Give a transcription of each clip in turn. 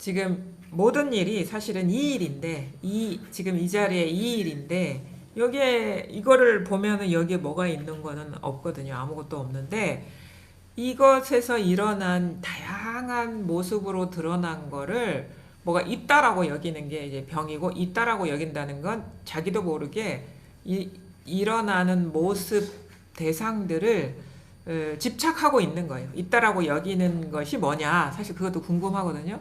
지금 모든 일이 사실은 이 일인데, 지금 이 자리에 이 일인데, 여기에, 이거를 보면은 여기에 뭐가 있는 거는 없거든요. 아무것도 없는데, 이것에서 일어난 다양한 모습으로 드러난 거를 뭐가 있다라고 여기는 게 이제 병이고, 있다라고 여긴다는 건 자기도 모르게 일어나는 모습 대상들을 집착하고 있는 거예요. 있다라고 여기는 것이 뭐냐? 사실 그것도 궁금하거든요.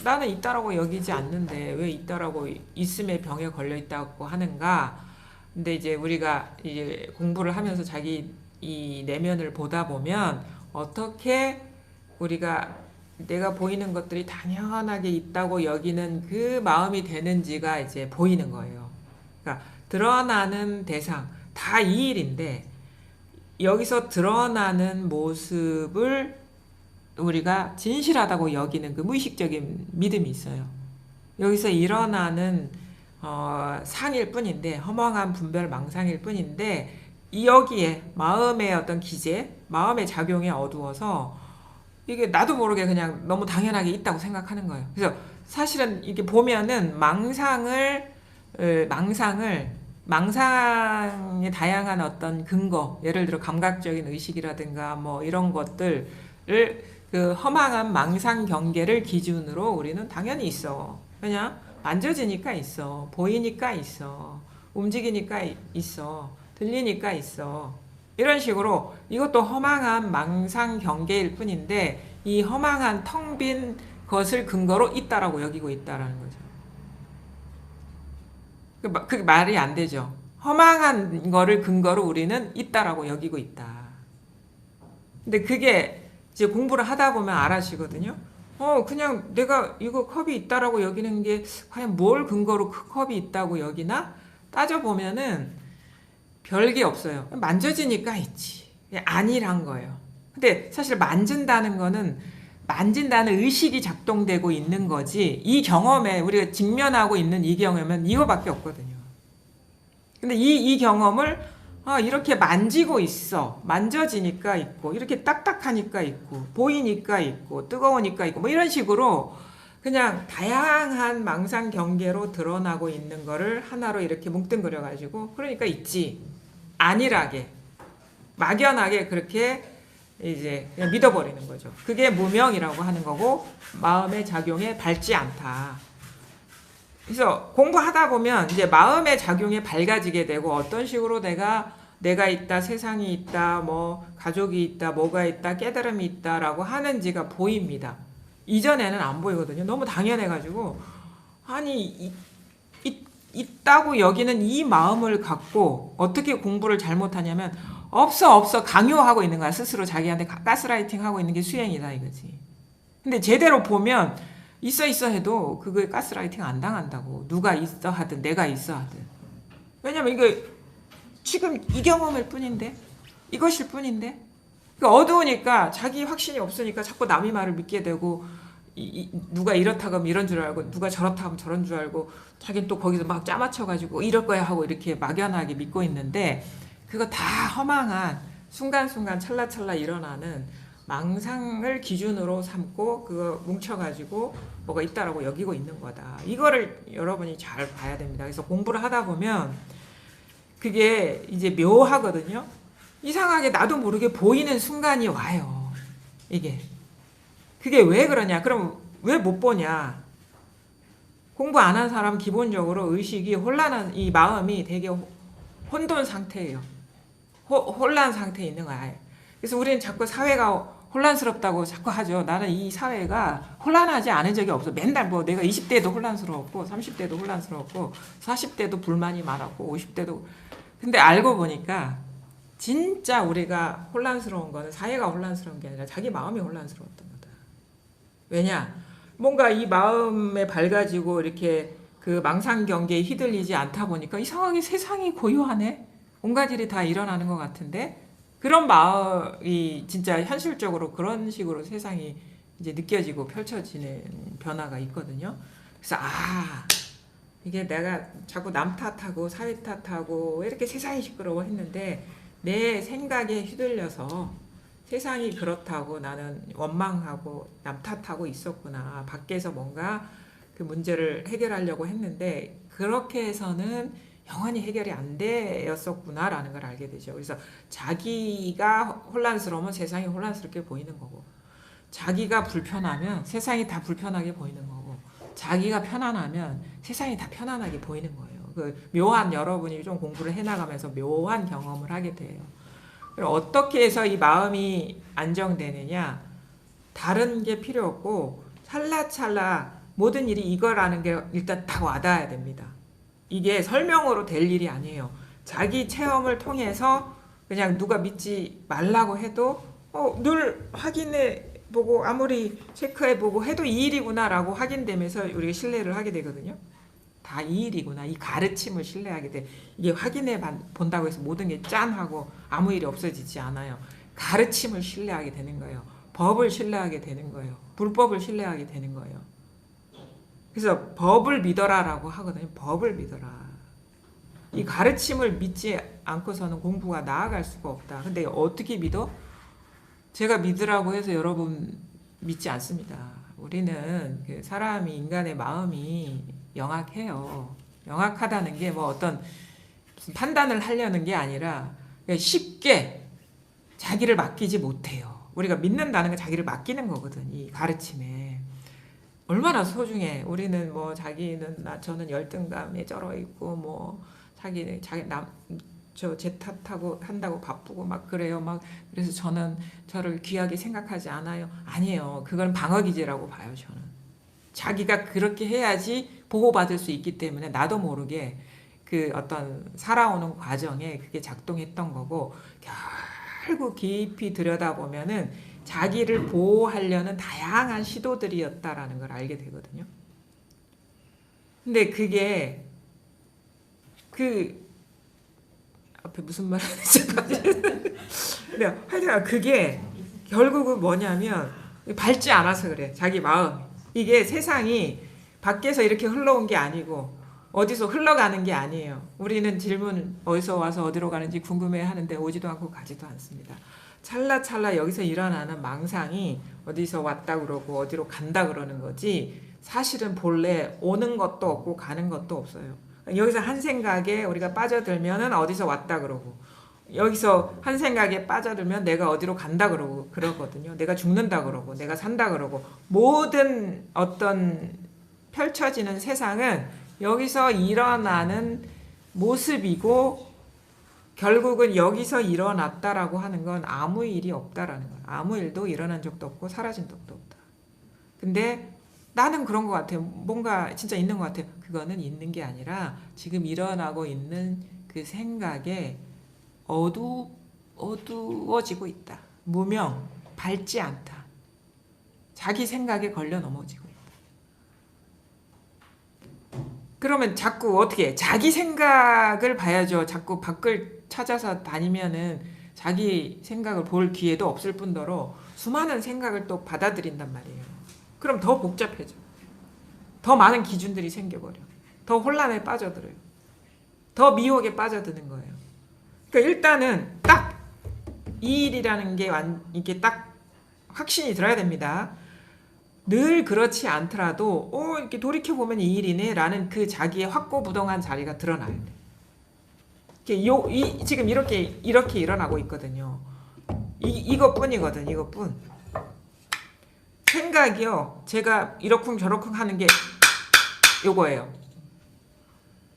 나는 있다라고 여기지 않는데 왜 있다라고 있음의 병에 걸려 있다고 하는가? 근데 이제 우리가 이제 공부를 하면서 자기 이 내면을 보다 보면 어떻게 우리가 내가 보이는 것들이 당연하게 있다고 여기는 그 마음이 되는지가 이제 보이는 거예요. 그러니까 드러나는 대상 다 이 일인데 여기서 드러나는 모습을 우리가 진실하다고 여기는 그 무의식적인 믿음이 있어요. 여기서 일어나는 상일 뿐인데 허망한 분별 망상일 뿐인데 여기에 마음의 어떤 기제, 마음의 작용에 어두워서 이게 나도 모르게 그냥 너무 당연하게 있다고 생각하는 거예요. 그래서 사실은 이게 보면은 망상의 다양한 어떤 근거, 예를 들어 감각적인 의식이라든가 뭐 이런 것들을 그 허망한 망상 경계를 기준으로 우리는 당연히 있어. 그냥 만져지니까 있어. 보이니까 있어. 움직이니까 있어. 들리니까 있어. 이런 식으로 이것도 허망한 망상 경계일 뿐인데 이 허망한 텅 빈 것을 근거로 있다라고 여기고 있다라는 거죠. 그게 말이 안 되죠. 허망한 거를 근거로 우리는 있다라고 여기고 있다. 근데 그게 이제 공부를 하다 보면 알아지거든요. 그냥 내가 이거 컵이 있다라고 여기는 게 과연 뭘 근거로 그 컵이 있다고 여기나? 따져보면은 별게 없어요. 만져지니까 있지. 아니란 거예요. 근데 사실 만진다는 거는 만진다는 의식이 작동되고 있는 거지 이 경험에 우리가 직면하고 있는 이 경험은 이거밖에 없거든요. 근데 이 경험을 이렇게 만지고 있어. 만져지니까 있고 이렇게 딱딱하니까 있고 보이니까 있고 뜨거우니까 있고 뭐 이런 식으로 그냥 다양한 망상 경계로 드러나고 있는 거를 하나로 이렇게 뭉뚱그려 가지고 그러니까 있지. 안일하게 막연하게 그렇게 이제 그냥 믿어버리는 거죠. 그게 무명이라고 하는 거고 마음의 작용에 밟지 않다. 그래서 공부하다 보면 이제 마음의 작용에 밝아지게 되고 어떤 식으로 내가 있다, 세상이 있다, 뭐 가족이 있다, 뭐가 있다, 깨달음이 있다라고 하는지가 보입니다. 이전에는 안 보이거든요. 너무 당연해가지고 아니 있다고 여기는 이 마음을 갖고 어떻게 공부를 잘못하냐면 없어 강요하고 있는 거야. 스스로 자기한테 가스라이팅 하고 있는 게 수행이다 이거지. 근데 제대로 보면 있어 해도 그거에 가스라이팅 안 당한다고. 누가 있어 하든 내가 있어 하든. 왜냐면 이거 지금 이 경험일 뿐인데 이것일 뿐인데 그러니까 어두우니까 자기 확신이 없으니까 자꾸 남의 말을 믿게 되고 누가 이렇다 하면 이런 줄 알고 누가 저렇다 하면 저런 줄 알고 자기는 또 거기서 막 짜맞춰가지고 이럴 거야 하고 이렇게 막연하게 믿고 있는데 그거 다 허망한 순간순간 찰나찰나 일어나는 망상을 기준으로 삼고 그거 뭉쳐가지고 뭐가 있다라고 여기고 있는 거다. 이거를 여러분이 잘 봐야 됩니다. 그래서 공부를 하다 보면 그게 이제 묘하거든요. 이상하게 나도 모르게 보이는 순간이 와요. 이게. 그게 왜 그러냐? 그럼 왜 못 보냐? 공부 안 한 사람은 기본적으로 의식이 혼란한 이 마음이 되게 혼돈 상태예요. 혼란 상태에 있는 거야. 그래서 우리는 자꾸 사회가 혼란스럽다고 자꾸 하죠. 나는 이 사회가 혼란하지 않은 적이 없어. 맨날 뭐 내가 20대도 혼란스러웠고 30대도 혼란스러웠고 40대도 불만이 많았고 50대도 근데 알고 보니까 진짜 우리가 혼란스러운 거는 사회가 혼란스러운 게 아니라 자기 마음이 혼란스러웠던 거다. 왜냐? 뭔가 이 마음에 밝아지고 이렇게 그 망상 경계에 휘둘리지 않다 보니까 이상하게 세상이 고요하네. 온갖 일이 다 일어나는 것 같은데 그런 마음이 진짜 현실적으로 그런 식으로 세상이 이제 느껴지고 펼쳐지는 변화가 있거든요. 그래서 이게 내가 자꾸 남 탓하고 사회 탓하고 왜 이렇게 세상이 시끄러워 했는데 내 생각에 휘둘려서 세상이 그렇다고 나는 원망하고 남 탓하고 있었구나. 밖에서 뭔가 그 문제를 해결하려고 했는데 그렇게 해서는 영원히 해결이 안 되었었구나라는 걸 알게 되죠. 그래서 자기가 혼란스러우면 세상이 혼란스럽게 보이는 거고, 자기가 불편하면 세상이 다 불편하게 보이는 거고, 자기가 편안하면 세상이 다 편안하게 보이는 거예요. 그 묘한, 여러분이 좀 공부를 해나가면서 묘한 경험을 하게 돼요. 그럼 어떻게 해서 이 마음이 안정되느냐? 다른 게 필요 없고 찰나찰나 모든 일이 이거라는 게 일단 다 와닿아야 됩니다. 이게 설명으로 될 일이 아니에요. 자기 체험을 통해서 그냥 누가 믿지 말라고 해도 늘 확인해 보고 아무리 체크해 보고 해도 이 일이구나라고 확인되면서 우리가 신뢰를 하게 되거든요. 다 이 일이구나. 이 가르침을 신뢰하게 돼. 이게 확인해 본다고 해서 모든 게 짠하고 아무 일이 없어지지 않아요. 가르침을 신뢰하게 되는 거예요. 법을 신뢰하게 되는 거예요. 불법을 신뢰하게 되는 거예요. 그래서 법을 믿어라라고 하거든요. 법을 믿어라. 이 가르침을 믿지 않고서는 공부가 나아갈 수가 없다. 근데 어떻게 믿어? 제가 믿으라고 해서 여러분 믿지 않습니다. 우리는 그 사람이, 인간의 마음이 영악해요. 영악하다는 게 뭐 어떤 무슨 판단을 하려는 게 아니라 쉽게 자기를 맡기지 못해요. 우리가 믿는다는 건 자기를 맡기는 거거든. 이 가르침에. 얼마나 소중해. 우리는 뭐 자기는 저는 열등감에 쩔어 있고 뭐 자기는 제 탓하고 한다고 바쁘고 막 그래요. 막 그래서 저는 저를 귀하게 생각하지 않아요. 아니에요. 그건 방어기제라고 봐요. 저는. 자기가 그렇게 해야지 보호받을 수 있기 때문에 나도 모르게 그 어떤 살아오는 과정에 그게 작동했던 거고, 결국 깊이 들여다보면은 자기를 보호하려는 다양한 시도들이었다라는 걸 알게 되거든요. 근데 그게 앞에 무슨 말 하는지 네, 하여튼 그게 결국은 뭐냐면 밝지 않아서 그래. 자기 마음. 이게 세상이 밖에서 이렇게 흘러온 게 아니고 어디서 흘러가는 게 아니에요. 우리는 질문 어디서 와서 어디로 가는지 궁금해하는데 오지도 않고 가지도 않습니다. 찰나찰나 여기서 일어나는 망상이 어디서 왔다 그러고 어디로 간다 그러는 거지, 사실은 본래 오는 것도 없고 가는 것도 없어요. 여기서 한 생각에 우리가 빠져들면은 어디서 왔다 그러고, 여기서 한 생각에 빠져들면 내가 어디로 간다 그러고 그러거든요. 내가 죽는다 그러고 내가 산다 그러고, 모든 어떤 펼쳐지는 세상은 여기서 일어나는 모습이고 결국은 여기서 일어났다라고 하는 건 아무 일이 없다라는 거예요. 아무 일도 일어난 적도 없고 사라진 적도 없다. 근데 나는 그런 것 같아요. 뭔가 진짜 있는 것 같아요. 그거는 있는 게 아니라 지금 일어나고 있는 그 생각에 어두워지고 있다. 무명, 밝지 않다. 자기 생각에 걸려 넘어지고 있다. 그러면 자꾸 어떻게 해? 자기 생각을 봐야죠. 자꾸 밖을 찾아서 다니면은 자기 생각을 볼 기회도 없을 뿐더러 수많은 생각을 또 받아들인단 말이에요. 그럼 더 복잡해져. 더 많은 기준들이 생겨버려. 더 혼란에 빠져들어요. 더 미혹에 빠져드는 거예요. 그러니까 일단은 딱 이 일이라는 게 이게 딱 확신이 들어야 됩니다. 늘 그렇지 않더라도 이렇게 돌이켜보면 이 일이네 라는 그 자기의 확고부동한 자리가 드러나야 돼. 지금 이렇게 일어나고 있거든요. 이것뿐이거든. 이것뿐. 생각이요, 제가 이러쿵 저러쿵 하는 게 요거예요.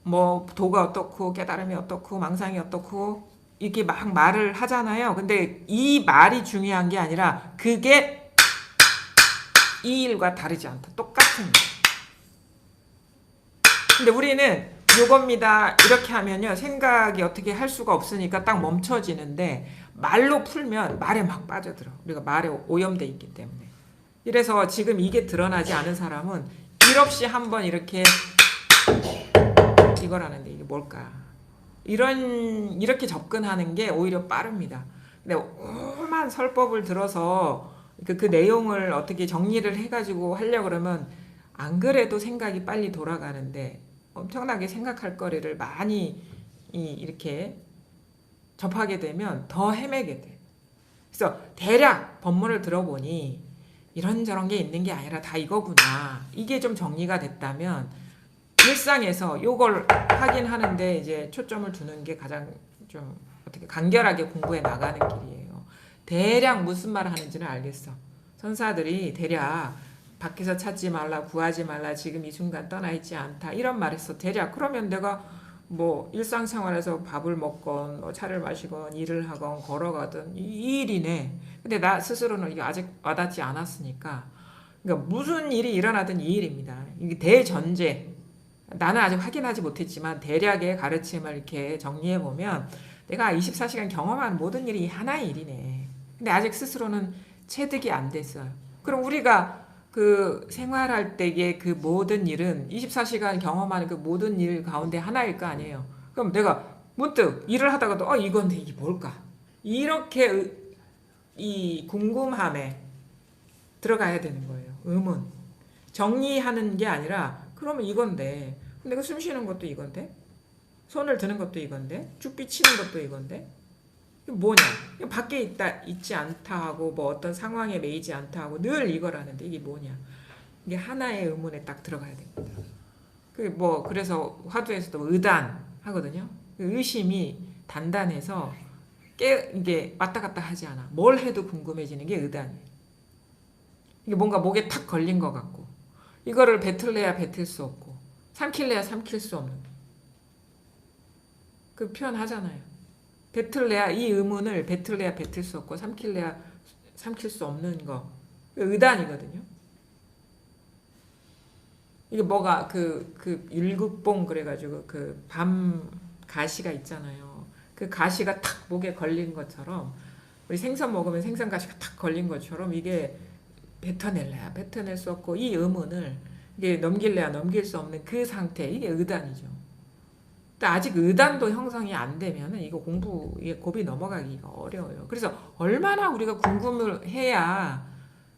뭐 도가 어떻고 깨달음이 어떻고 망상이 어떻고 이렇게 막 말을 하잖아요. 근데 이 말이 중요한 게 아니라 그게 이 일과 다르지 않다. 똑같은 거. 근데 우리는 요겁니다. 이렇게 하면요, 생각이 어떻게 할 수가 없으니까 딱 멈춰지는데 말로 풀면 말에 막 빠져들어. 우리가 말에 오염돼 있기 때문에. 이래서 지금 이게 드러나지 않은 사람은 일 없이 한번 이렇게 이걸 하는데 이게 뭘까? 이렇게 접근하는 게 오히려 빠릅니다. 근데 오만 설법을 들어서 그 내용을 어떻게 정리를 해가지고 하려고 그러면 안 그래도 생각이 빨리 돌아가는데 엄청나게 생각할 거리를 많이 이렇게 접하게 되면 더 헤매게 돼. 그래서 대략 법문을 들어보니 이런저런 게 있는 게 아니라 다 이거구나. 이게 좀 정리가 됐다면 일상에서 요걸 확인하는데 이제 초점을 두는 게 가장 좀 어떻게 간결하게 공부해 나가는 길이에요. 대략 무슨 말을 하는지는 알겠어. 선사들이 대략 밖에서 찾지 말라, 구하지 말라, 지금 이 순간 떠나 있지 않다 이런 말했어. 대략 그러면 내가 뭐 일상생활에서 밥을 먹건 뭐 차를 마시건 일을 하건 걸어가든 이 일이네. 근데 나 스스로는 이게 아직 와닿지 않았으니까 그러니까 무슨 일이 일어나든 이 일입니다. 이게 대전제. 나는 아직 확인하지 못했지만 대략의 가르침을 이렇게 정리해 보면 내가 24시간 경험한 모든 일이 하나의 일이네. 근데 아직 스스로는 체득이 안 됐어요. 그럼 우리가 그 생활할 때의 그 모든 일은 24시간 경험하는 그 모든 일 가운데 하나일 거 아니에요. 그럼 내가 문득 일을 하다가도 이건데 이게 뭘까? 이렇게 이 궁금함에 들어가야 되는 거예요. 의문. 정리하는 게 아니라 그러면 이건데 내가 숨 쉬는 것도 이건데 손을 드는 것도 이건데 죽비 치는 것도 이건데 이게 뭐냐? 밖에 있지 않다 하고 뭐 어떤 상황에 매이지 않다 하고 늘 이거라는데 이게 뭐냐? 이게 하나의 의문에 딱 들어가야 됩니다. 그래서 화두에서도 의단 하거든요. 의심이 단단해서 이게 왔다 갔다 하지 않아. 뭘 해도 궁금해지는 게 의단이에요. 이게 뭔가 목에 탁 걸린 것 같고 이거를 뱉을래야 뱉을 수 없고 삼킬래야 삼킬 수 없는 그 표현 하잖아요. 뱉을래야 이 의문을 뱉을래야 뱉을 수 없고 삼킬래야 삼킬 수 없는 거 의단이거든요. 이게 뭐가 그 율국봉 그래가지고 그 밤 가시가 있잖아요. 그 가시가 탁 목에 걸린 것처럼 우리 생선 먹으면 생선 가시가 탁 걸린 것처럼 이게 뱉어낼래야 뱉어낼 수 없고 이 의문을 이게 넘길래야 넘길 수 없는 그 상태 이게 의단이죠. 근데 아직 의단도 형성이 안 되면은 이거 공부에 고비 넘어가기가 어려워요. 그래서 얼마나 우리가 궁금을 해야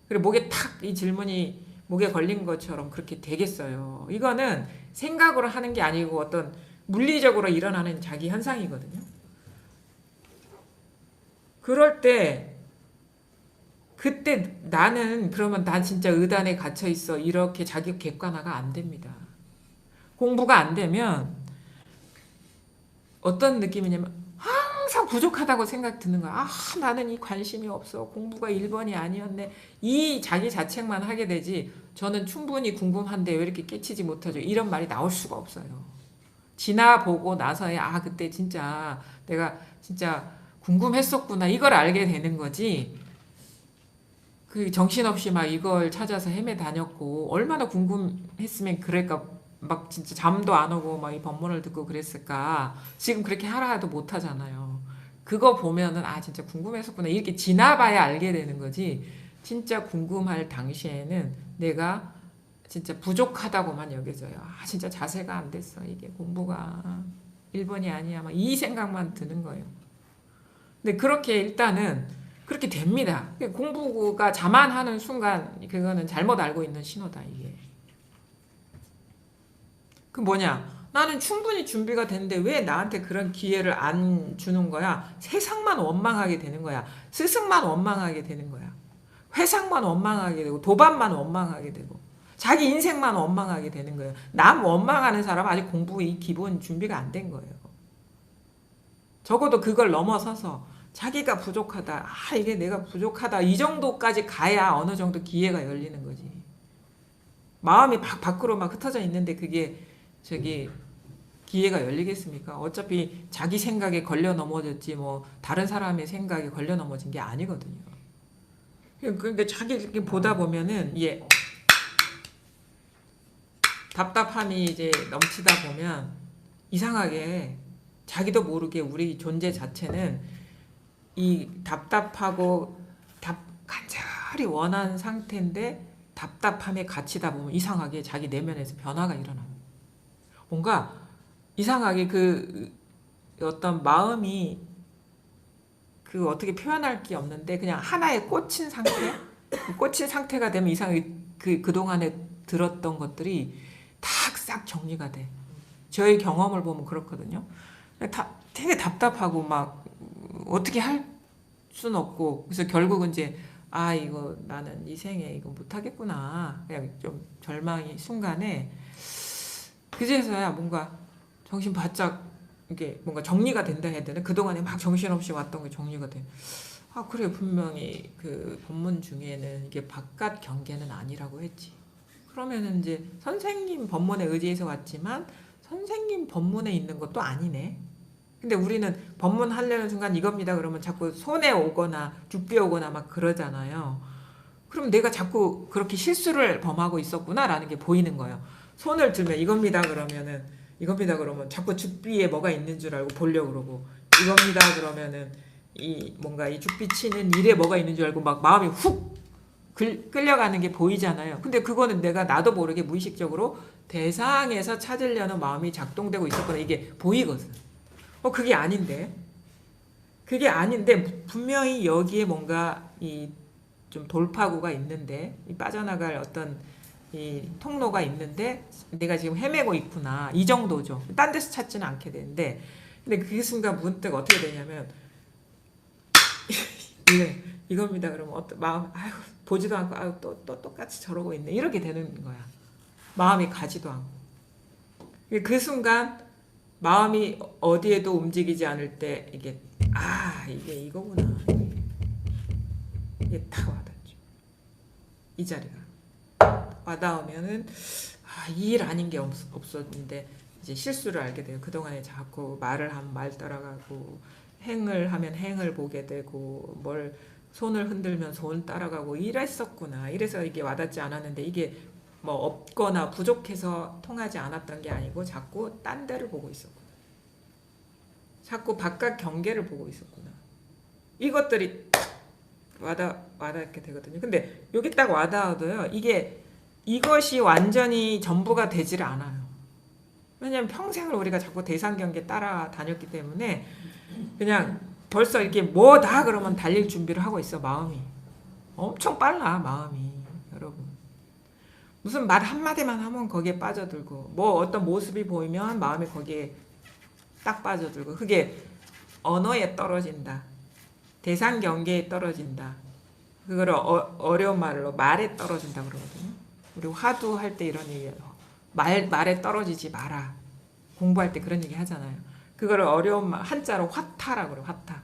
그리고 목에 탁 이 질문이 목에 걸린 것처럼 그렇게 되겠어요. 이거는 생각으로 하는 게 아니고 어떤 물리적으로 일어나는 자기 현상이거든요. 그럴 때 그때 나는 그러면 난 진짜 의단에 갇혀 있어 이렇게 자기 객관화가 안 됩니다. 공부가 안 되면 어떤 느낌이냐면 항상 부족하다고 생각 드는 거야. 나는 이 관심이 없어. 공부가 1번이 아니었네. 이 자기 자책만 하게 되지 저는 충분히 궁금한데 왜 이렇게 깨치지 못하죠. 이런 말이 나올 수가 없어요. 지나보고 나서야 그때 진짜 내가 진짜 궁금했었구나 이걸 알게 되는 거지. 그 정신없이 막 이걸 찾아서 헤매 다녔고 얼마나 궁금했으면 그럴까 막 진짜 잠도 안 오고 막 이 법문을 듣고 그랬을까. 지금 그렇게 하라 해도 못 하잖아요. 그거 보면은 진짜 궁금했었구나 이렇게 지나봐야 알게 되는 거지. 진짜 궁금할 당시에는 내가 진짜 부족하다고만 여겨져요. 진짜 자세가 안 됐어. 이게 공부가 1번이 아니야. 막 이 생각만 드는 거예요. 근데 그렇게 일단은 그렇게 됩니다. 공부가 자만하는 순간 그거는 잘못 알고 있는 신호다 이게. 그 뭐냐? 나는 충분히 준비가 됐는데 왜 나한테 그런 기회를 안 주는 거야? 세상만 원망하게 되는 거야. 스승만 원망하게 되는 거야. 회상만 원망하게 되고 도반만 원망하게 되고 자기 인생만 원망하게 되는 거예요. 남 원망하는 사람 아직 공부 이 기본 준비가 안 된 거예요. 적어도 그걸 넘어서서 자기가 부족하다. 이게 내가 부족하다. 이 정도까지 가야 어느 정도 기회가 열리는 거지. 마음이 밖으로 막 흩어져 있는데 그게 기회가 열리겠습니까? 어차피 자기 생각에 걸려 넘어졌지 뭐 다른 사람의 생각에 걸려 넘어진 게 아니거든요. 그러니까 자기 이렇게 보다 보면은 답답함이 이제 넘치다 보면 이상하게 자기도 모르게 우리 존재 자체는 이 답답하고 간절히 원하는 상태인데 답답함에 갇히다 보면 이상하게 자기 내면에서 변화가 일어나요. 뭔가 이상하게 그 어떤 마음이 그 어떻게 표현할 게 없는데 그냥 하나에 꽂힌 상태? 꽂힌 상태가 되면 이상하게 그동안에 들었던 것들이 싹 정리가 돼. 저의 경험을 보면 그렇거든요. 되게 답답하고 막 어떻게 순 없고 그래서 결국은 이제 아 이거 나는 이 생에 이거 못하겠구나 그냥 좀 절망이 순간에 그제서야 뭔가 정신 바짝 이게 뭔가 정리가 된다 해야 되나 그동안에 막 정신없이 왔던 게 정리가 돼. 아 그래 분명히 그 본문 중에는 이게 바깥 경계는 아니라고 했지. 그러면은 이제 선생님 법문에 의지해서 왔지만 선생님 법문에 있는 것도 아니네. 근데 우리는 법문 하려는 순간 이겁니다 그러면 자꾸 손에 오거나 죽비 오거나 막 그러잖아요. 그럼 내가 자꾸 그렇게 실수를 범하고 있었구나라는 게 보이는 거예요. 손을 들면 이겁니다 그러면은 이겁니다 그러면 자꾸 죽비에 뭐가 있는 줄 알고 보려고 그러고 이겁니다 그러면은 이 뭔가 이 죽비 치는 일에 뭐가 있는 줄 알고 막 마음이 훅 끌려가는 게 보이잖아요. 근데 그거는 내가 나도 모르게 무의식적으로 대상에서 찾으려는 마음이 작동되고 있었거나 이게 보이거든. 그게 아닌데. 그게 아닌데 분명히 여기에 뭔가 이 좀 돌파구가 있는데 이 빠져나갈 어떤 이 통로가 있는데 내가 지금 헤매고 있구나. 이 정도죠. 딴 데서 찾지는 않게 되는데 근데 그 순간 문득 어떻게 되냐면 이겁니다. 그러면 어떤 마음 아유 보지도 않고 아유 또 똑같이 저러고 있네. 이렇게 되는 거야. 마음이 가지도 않고. 그 순간 마음이 어디에도 움직이지 않을 때 이게 이게 이거구나. 이게 딱 와닿죠. 이 자리가 와닿으면은 이 일 아닌 게 없었는데 이제 실수를 알게 돼요. 그동안에 자꾸 말을 하면 말 따라가고 행을 하면 행을 보게 되고 뭘 손을 흔들면 손 따라가고 이랬었구나. 이래서 이게 와닿지 않았는데 이게 뭐 없거나 부족해서 통하지 않았던 게 아니고 자꾸 딴 데를 보고 있었구나. 자꾸 바깥 경계를 보고 있었구나. 이것들이 와닿게 되거든요. 근데 여기 딱 와닿아도요. 이것이 완전히 전부가 되질 않아요. 왜냐면 평생을 우리가 자꾸 대상 경계 따라다녔기 때문에 그냥 벌써 이렇게 뭐다 그러면 달릴 준비를 하고 있어. 마음이 엄청 빨라. 마음이 여러분 무슨 말 한마디만 하면 거기에 빠져들고 뭐 어떤 모습이 보이면 마음이 거기에 딱 빠져들고 그게 언어에 떨어진다. 대상 경계에 떨어진다. 그거를 어려운 말로 말에 떨어진다 그러거든요. 우리 화두할 때 이런 얘기예요. 말에 떨어지지 마라. 공부할 때 그런 얘기 하잖아요. 그거를 어려운 말 한자로 화타라고 그래요. 화타.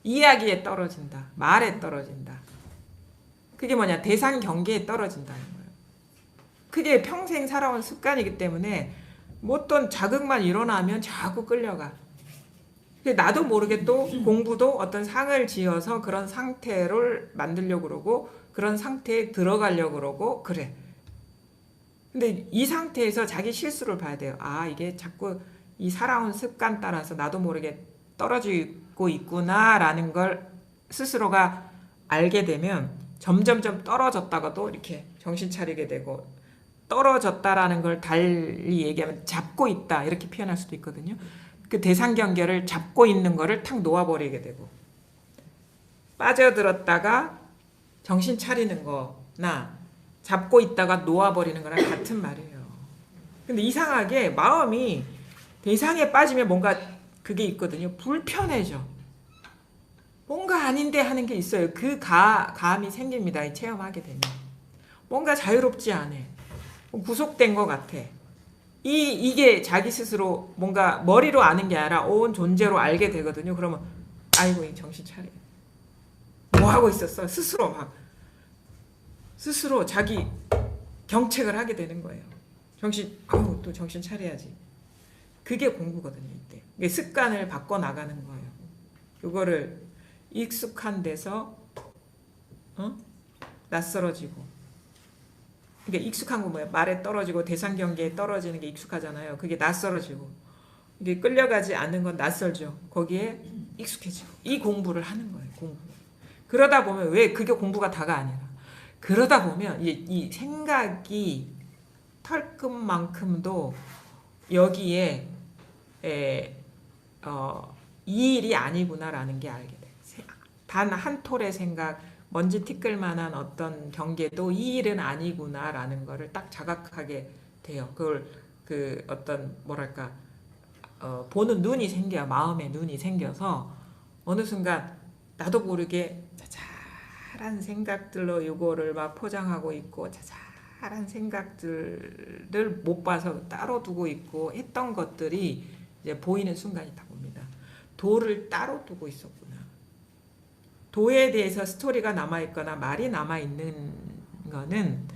이야기에 떨어진다. 말에 떨어진다. 그게 뭐냐? 대상 경계에 떨어진다는 거예요. 그게 평생 살아온 습관이기 때문에 뭐 어떤 자극만 일어나면 자꾸 끌려가. 나도 모르게 또 공부도 어떤 상을 지어서 그런 상태를 만들려고 그러고 그런 상태에 들어가려고 그러고 그래. 근데 이 상태에서 자기 실수를 봐야 돼요. 이게 자꾸 이 살아온 습관 따라서 나도 모르게 떨어지고 있구나라는 걸 스스로가 알게 되면 점점점 떨어졌다가도 이렇게 정신 차리게 되고 떨어졌다라는 걸 달리 얘기하면 잡고 있다 이렇게 표현할 수도 있거든요. 그 대상 경계를 잡고 있는 거를 탁 놓아버리게 되고 빠져들었다가 정신 차리는 거나 잡고 있다가 놓아버리는 거랑 같은 말이에요. 근데 이상하게 마음이 대상에 빠지면 뭔가 그게 있거든요. 불편해져. 뭔가 아닌데 하는 게 있어요. 그 감이 생깁니다. 체험하게 되면. 뭔가 자유롭지 않아. 구속된 것 같아. 이게 자기 스스로 뭔가 머리로 아는 게 아니라 온 존재로 알게 되거든요. 그러면 아이고 정신 차려. 뭐 하고 있었어? 스스로 자기 경책을 하게 되는 거예요. 또 정신 차려야지. 그게 공부거든요. 이때. 이게 습관을 바꿔 나가는 거예요. 이거를 익숙한 데서 낯설어지고. 그러니까 익숙한 건 뭐예요? 말에 떨어지고 대상 경계에 떨어지는 게 익숙하잖아요. 그게 낯설어지고. 이게 끌려가지 않는 건 낯설죠. 거기에 익숙해지고. 이 공부를 하는 거예요. 공부. 그러다 보면 왜 그게 공부가 다가 아니라 그러다 보면 이 생각이 털끝만큼도 여기에 이 일이 아니구나라는 게 알게 돼. 단 한 톨의 생각, 먼지 티끌만한 어떤 경계도 이 일은 아니구나라는 거를 딱 자각하게 돼요. 그걸 그 어떤 뭐랄까 보는 눈이 생겨요. 마음의 눈이 생겨서 어느 순간 나도 모르게 자잘한 생각들로 요거를 막 포장하고 있고 자잘한 생각들을 못 봐서 따로 두고 있고 했던 것들이 이제 보이는 순간이 딱 옵니다. 도를 따로 두고 있었구나. 도에 대해서 스토리가 남아있거나 말이 남아있는 거는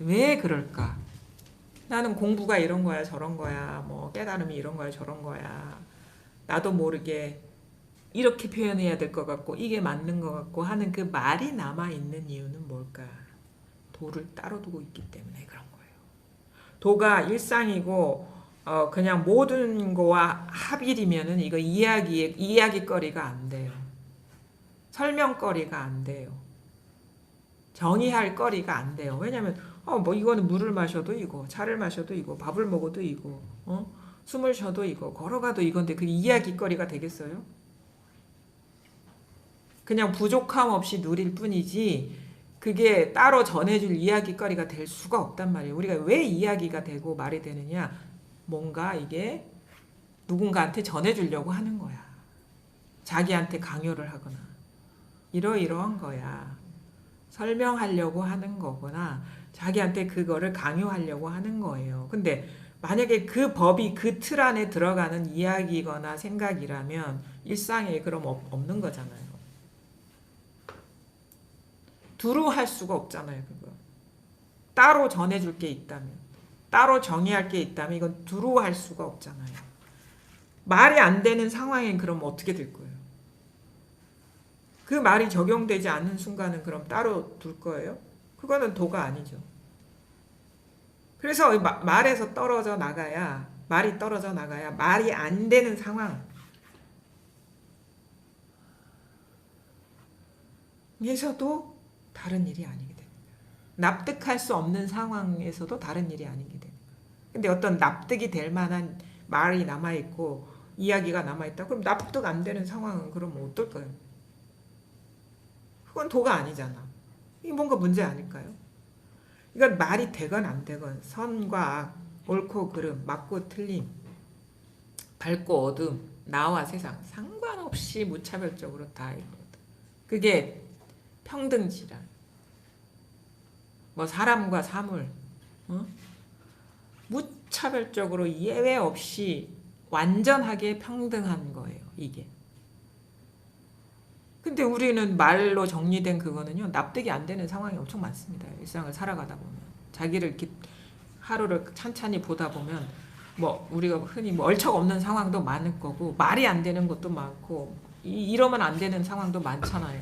왜 그럴까? 나는 공부가 이런 거야 저런 거야 뭐 깨달음이 이런 거야 저런 거야 나도 모르게 이렇게 표현해야 될 것 같고 이게 맞는 것 같고 하는 그 말이 남아있는 이유는 뭘까? 도를 따로 두고 있기 때문에 그런 거예요. 도가 일상이고 그냥 모든 거와 합일이면은 이거 이야기거리가 안 돼요. 설명거리가 안 돼요. 정의할 거리가 안 돼요. 왜냐면 뭐 이거는 물을 마셔도 이거, 차를 마셔도 이거, 밥을 먹어도 이거, 숨을 쉬어도 이거, 걸어가도 이건데 그게 이야기거리가 되겠어요? 그냥 부족함 없이 누릴 뿐이지 그게 따로 전해줄 이야기거리가 될 수가 없단 말이에요. 우리가 왜 이야기가 되고 말이 되느냐? 뭔가 이게 누군가한테 전해주려고 하는 거야. 자기한테 강요를 하거나 이러이러한 거야. 설명하려고 하는 거구나. 자기한테 그거를 강요하려고 하는 거예요. 근데 만약에 그 법이 그 틀 안에 들어가는 이야기거나 생각이라면 일상에 그럼 없는 거잖아요. 두루 할 수가 없잖아요. 그거. 따로 전해줄 게 있다면, 따로 정의할 게 있다면 이건 두루 할 수가 없잖아요. 말이 안 되는 상황엔 그럼 어떻게 될 거예요? 그 말이 적용되지 않는 순간은 그럼 따로 둘 거예요? 그거는 도가 아니죠. 그래서 말에서 떨어져 나가야 말이 떨어져 나가야 말이 안 되는 상황에서도 다른 일이 아니게 됩니다. 납득할 수 없는 상황에서도 다른 일이 아니게 됩니다. 근데 어떤 납득이 될 만한 말이 남아있고 이야기가 남아있다. 그럼 납득 안 되는 상황은 그럼 어떨까요? 그건 도가 아니잖아. 이게 뭔가 문제 아닐까요? 이건 말이 되건 안 되건 선과 악, 옳고 그름, 맞고 틀림, 밝고 어둠, 나와 세상 상관없이 무차별적으로 다 이거거든. 그게 평등지랄. 뭐 사람과 사물, 무차별적으로 예외 없이 완전하게 평등한 거예요. 이게. 근데 우리는 말로 정리된 그거는요 납득이 안 되는 상황이 엄청 많습니다. 일상을 살아가다 보면 자기를 이렇게 하루를 찬찬히 보다 보면 뭐 우리가 흔히 뭐 얼척 없는 상황도 많을 거고 말이 안 되는 것도 많고 이러면 안 되는 상황도 많잖아요.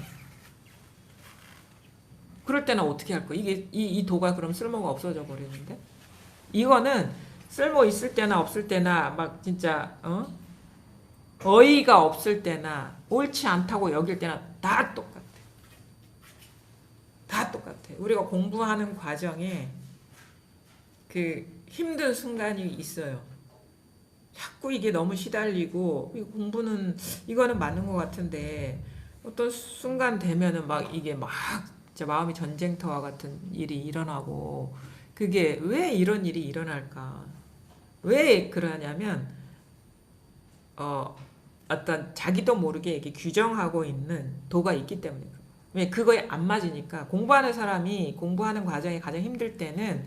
그럴 때는 어떻게 할 거야? 이게 이 도가 그럼 쓸모가 없어져 버리는데 이거는 쓸모 있을 때나 없을 때나 막 진짜 어이가 없을 때나 옳지 않다고 여길 때나 다 똑같아. 다 똑같아. 우리가 공부하는 과정에 그 힘든 순간이 있어요. 자꾸 이게 너무 시달리고 공부는 이거는 맞는 것 같은데 어떤 순간 되면은 막 이게 막 진짜 마음이 전쟁터와 같은 일이 일어나고 그게 왜 이런 일이 일어날까? 왜 그러냐면 어떤 자기도 모르게 이게 규정하고 있는 도가 있기 때문에 왜 그거에 안 맞으니까 공부하는 사람이 공부하는 과정이 가장 힘들 때는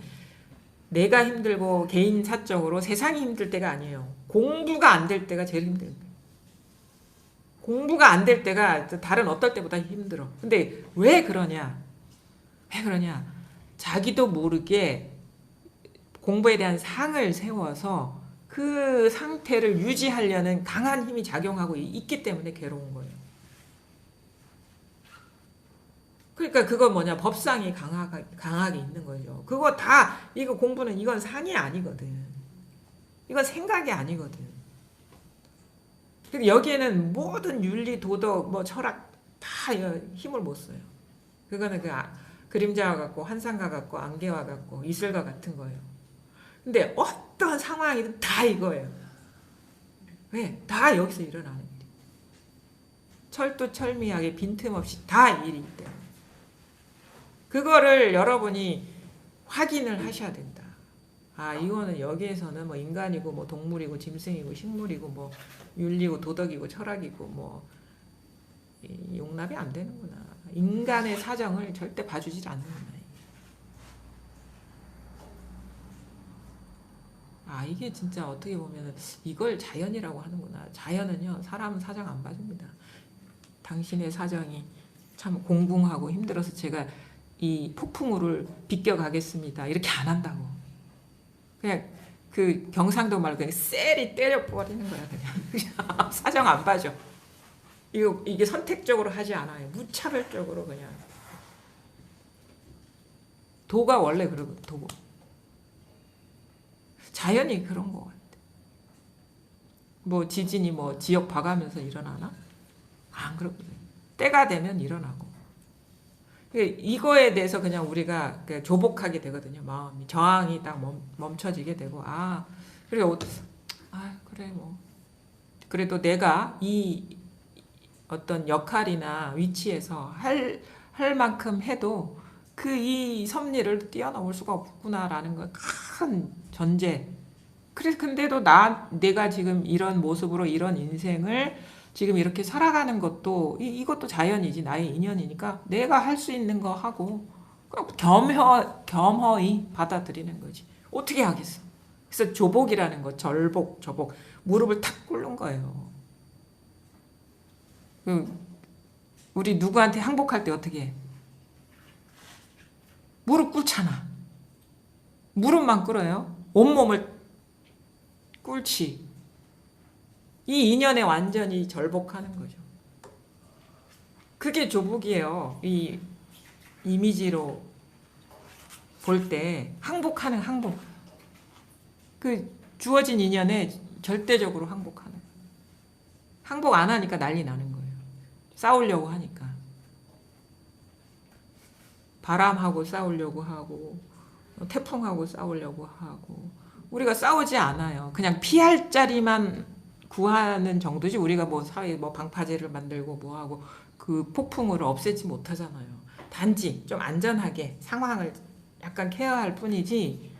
내가 힘들고 개인 사적으로 세상이 힘들 때가 아니에요. 공부가 안 될 때가 제일 힘들어요. 공부가 안 될 때가 다른 어떨 때보다 힘들어. 근데 왜 그러냐? 왜 그러냐? 자기도 모르게 공부에 대한 상을 세워서 그 상태를 유지하려는 강한 힘이 작용하고 있기 때문에 괴로운 거예요. 그러니까 그거 뭐냐 법상이 강하게 있는 거죠. 그거 다 이거 공부는 이건 상이 아니거든. 이건 생각이 아니거든. 근데 여기에는 모든 윤리, 도덕, 뭐 철학 다 힘을 못 써요. 그거는 그림자와 같고 환상과 같고 안개와 같고 이슬과 같은 거예요. 근데 어떤 상황이든 다 이거예요. 왜? 다 여기서 일어나는 일이. 철두철미하게 빈틈없이 다 일이 있대. 그거를 여러분이 확인을 하셔야 된다. 아, 이거는 여기에서는 뭐 인간이고 뭐 동물이고 짐승이고 식물이고 뭐 윤리고 도덕이고 철학이고 뭐 용납이 안 되는구나. 인간의 사정을 절대 봐주질 않는구나. 아, 이게 진짜 어떻게 보면 이걸 자연이라고 하는구나. 자연은요, 사람은 사정 안 봐줍니다. 당신의 사정이 참 공공하고 힘들어서 제가 이 폭풍우를 비껴가겠습니다. 이렇게 안 한다고. 그냥 그 경상도 말고 그냥 쎄리 때려버리는 거야, 그냥. 사정 안 봐줘. 이게 선택적으로 하지 않아요. 무차별적으로 그냥. 도가 원래 그러고, 도. 자연이 그런 것 같아. 뭐 지진이 뭐 지역 봐가면서 일어나나? 안 그렇거든. 때가 되면 일어나고. 이거에 대해서 그냥 우리가 조복하게 되거든요. 마음이 저항이 딱 멈춰지게 되고, 아 그래, 그래 뭐 그래도 내가 이 어떤 역할이나 위치에서 할 만큼 해도 그 이 섭리를 뛰어넘을 수가 없구나라는 거 큰 전제. 그래서 근데도 내가 지금 이런 모습으로 이런 인생을 지금 이렇게 살아가는 것도 이것도 자연이지, 나의 인연이니까 내가 할 수 있는 거 하고 겸허히 받아들이는 거지. 어떻게 하겠어? 그래서 조복이라는 거, 절복, 조복, 무릎을 탁 꿇는 거예요. 우리 누구한테 항복할 때 어떻게 해? 무릎 꿇잖아. 무릎만 꿇어요. 온몸을 꿇지. 이 인연에 완전히 절복하는 거죠. 그게 조복이에요. 이 이미지로 볼 때 항복하는 항복. 그 주어진 인연에 절대적으로 항복하는 거예요. 항복 안 하니까 난리 나는 거예요. 싸우려고 하니까. 바람하고 싸우려고 하고 태풍하고 싸우려고 하고. 우리가 싸우지 않아요. 그냥 피할 자리만 구하는 정도지. 우리가 뭐 사회 뭐 방파제를 만들고 뭐 하고 그 폭풍을 없애지 못하잖아요. 단지 좀 안전하게 상황을 약간 케어할 뿐이지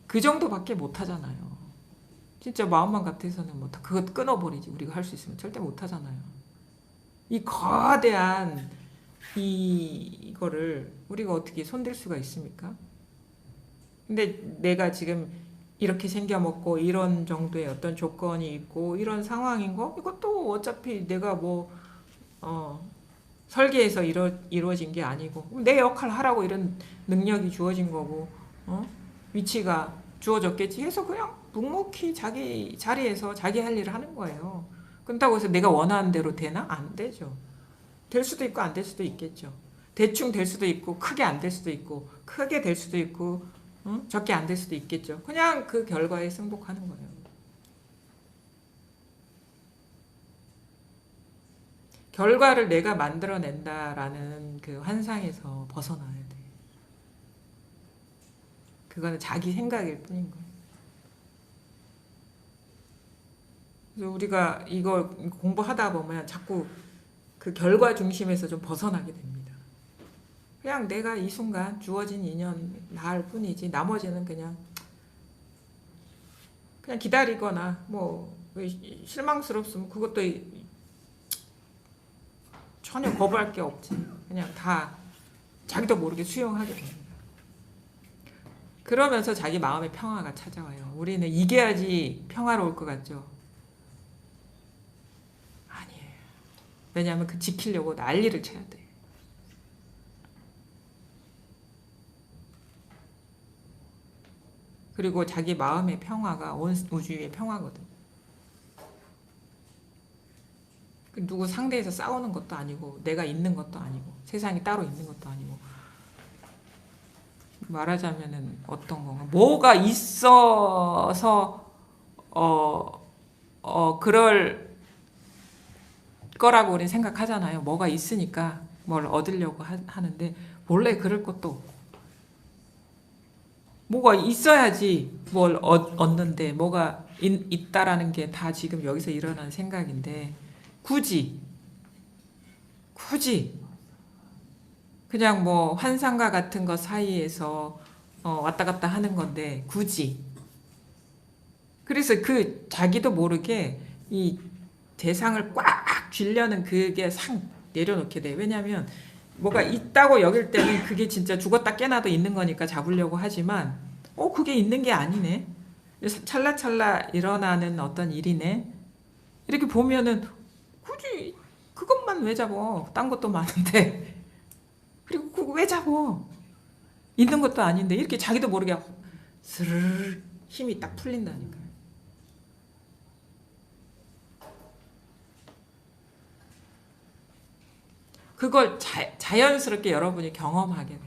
그 정도밖에 못하잖아요. 진짜 마음만 같아서는 뭐 그거 끊어버리지. 우리가 할 수 있으면 절대 못하잖아요. 이 거대한 이거를 우리가 어떻게 손댈 수가 있습니까? 근데 내가 지금 이렇게 생겨먹고 이런 정도의 어떤 조건이 있고 이런 상황인 거, 이것도 어차피 내가 뭐 설계해서 이루어진 게 아니고 내 역할 하라고 이런 능력이 주어진 거고 위치가 주어졌겠지 해서 그냥 묵묵히 자기 자리에서 자기 할 일을 하는 거예요. 그렇다고 해서 내가 원하는 대로 되나? 안 되죠. 될 수도 있고 안 될 수도 있겠죠. 대충 될 수도 있고 크게 안 될 수도 있고 크게 될 수도 있고 적게 안 될 수도 있겠죠. 그냥 그 결과에 승복하는 거예요. 결과를 내가 만들어낸다라는 그 환상에서 벗어나야 돼. 그거는 자기 생각일 뿐인 거예요. 그래서 우리가 이거 공부하다 보면 자꾸 그 결과 중심에서 좀 벗어나게 됩니다. 그냥 내가 이 순간 주어진 인연 나을 뿐이지 나머지는 그냥 기다리거나 뭐 실망스럽으면 그것도 전혀 거부할 게 없지. 그냥 다 자기도 모르게 수용하게 됩니다. 그러면서 자기 마음의 평화가 찾아와요. 우리는 이겨야지 평화로울 것 같죠? 아니에요. 왜냐하면 그 지키려고 난리를 쳐야 돼. 그리고 자기 마음의 평화가 온 우주의 평화거든. 누구 상대에서 싸우는 것도 아니고 내가 있는 것도 아니고 세상이 따로 있는 것도 아니고 말하자면은 어떤 건가? 뭐가 있어서 그럴 거라고 우리는 생각하잖아요. 뭐가 있으니까 뭘 얻으려고 하는데 원래 그럴 것도 없고 뭐가 있어야지 뭘 얻는데 뭐가 있다라는 게 다 지금 여기서 일어난 생각인데 굳이 그냥 뭐 환상과 같은 것 사이에서 왔다 갔다 하는 건데 굳이 그래서 그 자기도 모르게 이 대상을 꽉 쥐려는 그게 상 내려놓게 돼. 왜냐면 뭐가 있다고 여길 때는 그게 진짜 죽었다 깨나도 있는 거니까 잡으려고 하지만 그게 있는 게 아니네. 찰나찰나 일어나는 어떤 일이네. 이렇게 보면은 굳이 그것만 왜 잡어? 딴 것도 많은데. 그리고 그거 왜 잡어? 있는 것도 아닌데 이렇게 자기도 모르게 스르르 힘이 딱 풀린다니까요. 그걸 자연스럽게 여러분이 경험하게 돼.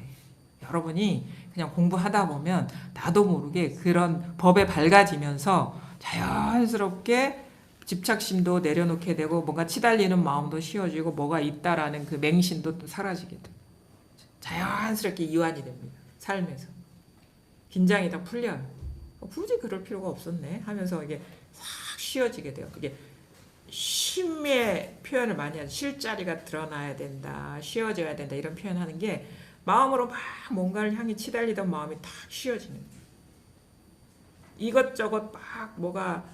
여러분이 그냥 공부하다 보면 나도 모르게 그런 법에 밝아지면서 자연스럽게 집착심도 내려놓게 되고 뭔가 치달리는 마음도 쉬워지고 뭐가 있다라는 그 맹신도 또 사라지게 돼. 자연스럽게 이완이 됩니다. 삶에서. 긴장이 다 풀려요. 굳이 그럴 필요가 없었네 하면서 이게 싹 쉬워지게 돼요. 그게 쉼의 표현을 많이 하죠. 쉴 자리가 드러나야 된다. 쉬어져야 된다. 이런 표현하는 게 마음으로 막 뭔가를 향해 치달리던 마음이 탁 쉬어지는 거예요. 이것저것 막 뭐가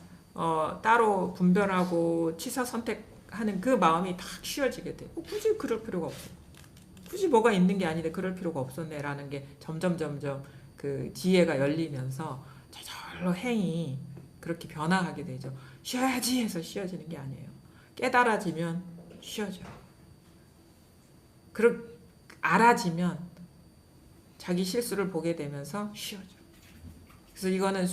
따로 분별하고 취사 선택하는 그 마음이 탁 쉬어지게 돼요. 굳이 그럴 필요가 없어. 굳이 뭐가 있는 게 아닌데 그럴 필요가 없었네라는 게 점점 그 지혜가 열리면서 저절로 행이 그렇게 변화하게 되죠. 쉬어야지 해서 쉬어지는 게 아니에요. 깨달아지면 쉬어져요. 알아지면 자기 실수를 보게 되면서 쉬어져요. 그래서 이거는